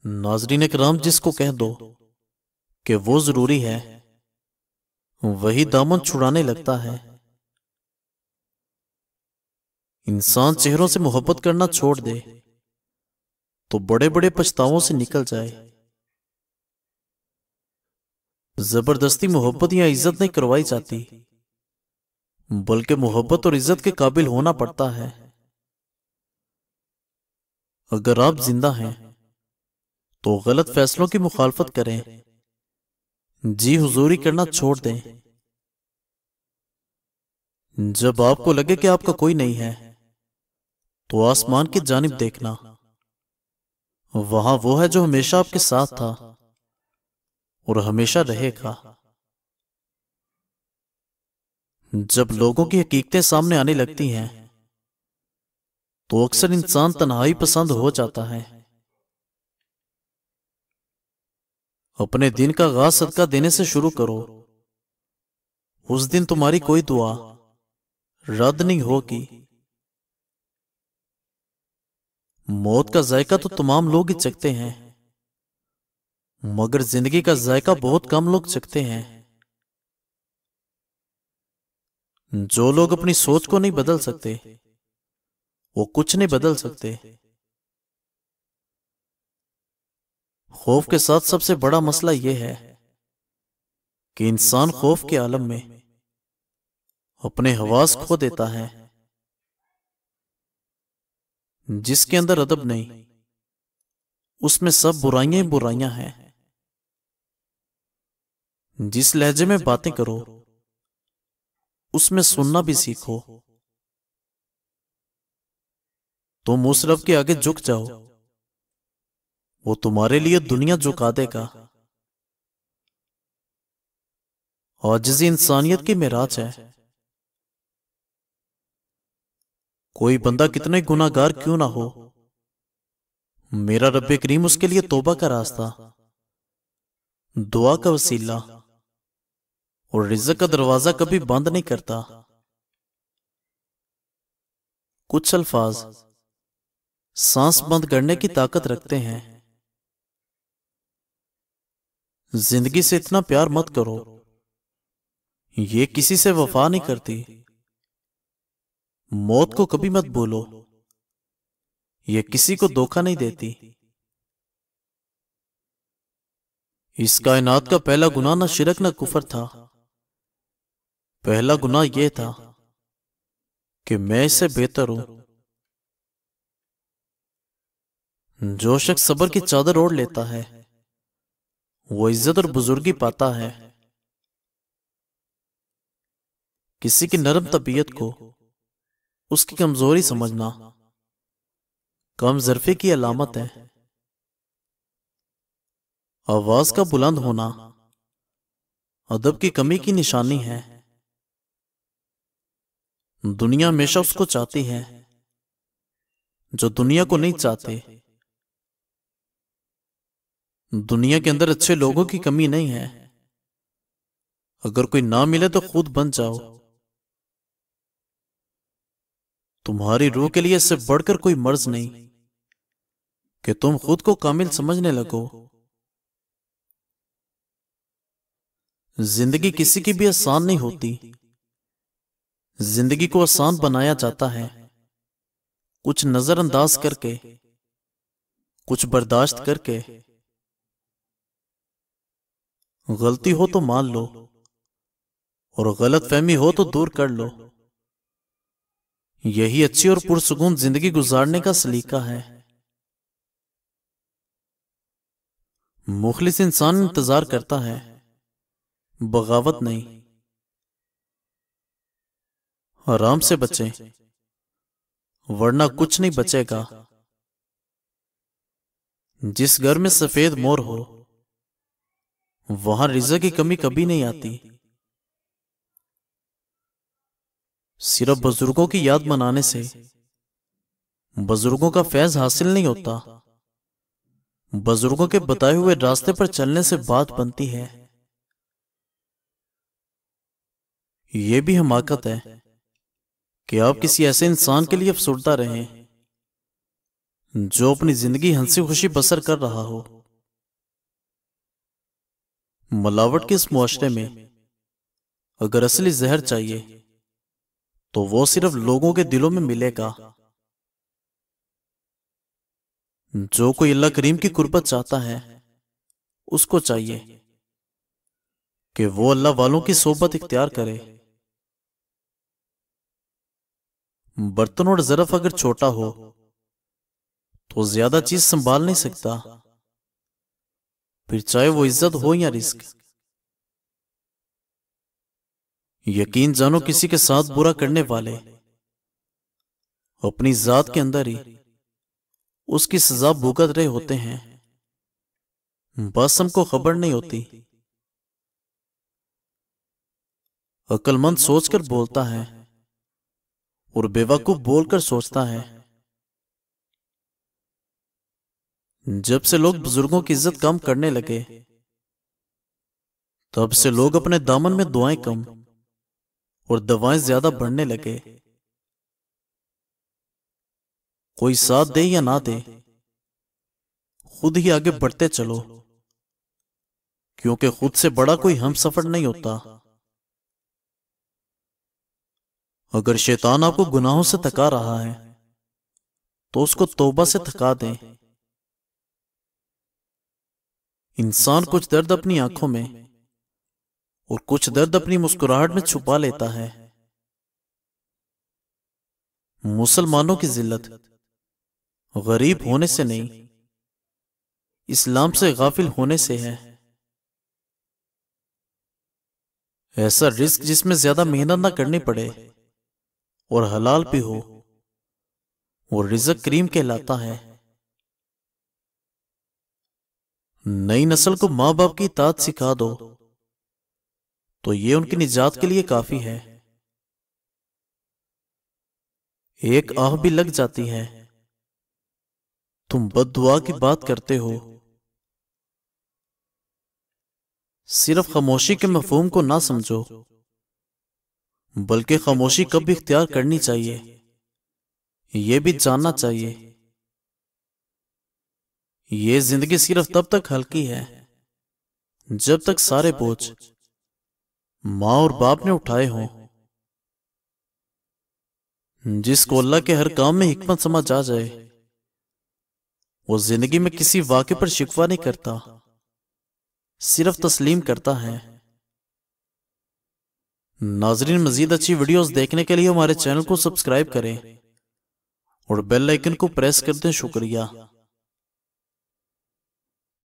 नाजरीन इकराम, जिसको कह दो कि वो जरूरी है, वही दामन छुड़ाने लगता है। इंसान चेहरों से मोहब्बत करना छोड़ दे तो बड़े बड़े पछतावों से निकल जाए। जबरदस्ती मोहब्बत या इज्जत नहीं करवाई जाती, बल्कि मोहब्बत और इज्जत के काबिल होना पड़ता है। अगर आप जिंदा हैं तो गलत फैसलों की मुखालफत करें, जी हुजूरी करना छोड़ दें। जब आपको लगे कि आपका कोई नहीं है तो आसमान की जानिब देखना, वहां वो है जो हमेशा आपके साथ था और हमेशा रहेगा। जब लोगों की हकीकतें सामने आने लगती हैं तो अक्सर इंसान तन्हाई पसंद हो जाता है। अपने दिन का आगाज सदका देने से शुरू करो। उस दिन तुम्हारी कोई दुआ रद्द नहीं होगी। मौत का जायका तो तमाम लोग ही चखते हैं, मगर जिंदगी का जायका बहुत कम लोग चखते हैं। जो लोग अपनी सोच को नहीं बदल सकते, वो कुछ नहीं बदल सकते। खौफ के साथ सबसे बड़ा मसला यह है कि इंसान खौफ के आलम में अपने हवास खो देता है। जिसके अंदर अदब नहीं, उसमें सब बुराइयां ही बुराइयां हैं। जिस लहजे में बातें करो, उसमें सुनना भी सीखो। तुम उस रब के आगे झुक जाओ, वो तुम्हारे लिए दुनिया झुका देगा। आजिज़ी इंसानियत की मेराज है। कोई बंदा कितने गुनाहगार क्यों ना हो, मेरा रब्बे करीम उसके लिए तौबा का रास्ता, दुआ का वसीला और रिज़्क़ का दरवाजा कभी बंद नहीं करता। कुछ अल्फाज सांस बंद करने की ताकत रखते हैं। जिंदगी से इतना प्यार मत करो, ये किसी से वफा नहीं करती। मौत को कभी मत बोलो, ये किसी को धोखा नहीं देती। इस कायनात का पहला गुनाह न शिरक न कुफर था। पहला गुनाह यह था कि मैं इससे बेहतर हूं। जो शख्स सब्र की चादर ओढ़ लेता है, वो इज्जत और बुजुर्गी पाता है। किसी की नरम तबीयत को उसकी कमजोरी समझना कम ज़र्फे की अलामत है। आवाज का बुलंद होना अदब की कमी की निशानी है। दुनिया हमेशा उसको चाहती है जो दुनिया को नहीं चाहते। दुनिया के अंदर अच्छे लोगों की कमी नहीं है। अगर कोई ना मिले तो खुद बन जाओ। तुम्हारी रूह के लिए इससे बढ़कर कोई मर्ज नहीं कि तुम खुद को कामिल समझने लगो। जिंदगी किसी की भी आसान नहीं होती। जिंदगी को आसान बनाया जाता है कुछ नजरअंदाज करके, कुछ बर्दाश्त करके। गलती हो तो मान लो और गलत फहमी हो तो दूर कर लो। यही अच्छी और पुरसुकून जिंदगी गुजारने का सलीका है। मुखलिस इंसान इंतजार करता है, बगावत नहीं। आराम से बचें, वरना कुछ नहीं बचेगा। जिस घर में सफेद मोर हो, वहां रिज़्क़ की कमी कभी नहीं आती। सिर्फ बुजुर्गों की याद मनाने से बुजुर्गों का फैज हासिल नहीं होता। बुजुर्गों के बताए हुए रास्ते पर चलने से बात बनती है। यह भी हमाकत है कि आप किसी ऐसे इंसान के लिए अफसुर्दा रहें जो अपनी जिंदगी हंसी खुशी बसर कर रहा हो। मिलावट के इस मुआशरे में अगर असली जहर चाहिए तो वो सिर्फ लोगों के दिलों में मिलेगा। जो कोई अल्लाह करीम की कुर्बत चाहता है उसको चाहिए कि वो अल्लाह वालों की सोबत इख्तियार करे। बर्तन और ज़रफ अगर छोटा हो तो ज्यादा चीज संभाल नहीं सकता, फिर चाहे वो इज्जत हो या रिस्क। यकीन जानो किसी के साथ बुरा करने वाले अपनी जात के अंदर ही उसकी सजा भुगत रहे होते हैं, बस हमको खबर नहीं होती। अक्लमंद सोचकर बोलता है और बेवकूफ बोलकर सोचता है। जब से लोग बुजुर्गों की इज्जत कम करने लगे तब से लोग अपने दामन में दुआएं कम और दवाएं ज्यादा बढ़ने लगे। कोई साथ दे या ना दे, खुद ही आगे बढ़ते चलो, क्योंकि खुद से बड़ा कोई हम सफर नहीं होता। अगर शैतान आपको गुनाहों से थका रहा है तो उसको तौबा से थका दें। इंसान कुछ दर्द अपनी आंखों में और कुछ दर्द अपनी मुस्कुराहट में छुपा लेता है। मुसलमानों की जिल्लत गरीब होने से नहीं, इस्लाम से गाफिल होने से है। ऐसा रिस्क जिसमें ज्यादा मेहनत ना करनी पड़े और हलाल भी हो, वो रिज़्क करीम कहलाता है। नई नस्ल को माँ बाप की इताअत सिखा दो तो ये उनकी निजात के लिए काफी है। एक आह भी लग जाती है, तुम बद्दुआ की बात करते हो। सिर्फ खामोशी के मफहूम को ना समझो, बल्कि खामोशी कब इख्तियार करनी चाहिए यह भी जानना चाहिए। ये जिंदगी सिर्फ तब तक हल्की है जब तक सारे बोझ माँ और बाप ने उठाए हों। जिसको अल्लाह के हर काम में हिकमत समझ आ जाए वो जिंदगी में किसी वाक़े पर शिकवा नहीं करता, सिर्फ तस्लीम करता है। नाजरीन, मजीद अच्छी वीडियोस देखने के लिए हमारे चैनल को सब्सक्राइब करें और बेल आइकन को प्रेस कर दें। शुक्रिया।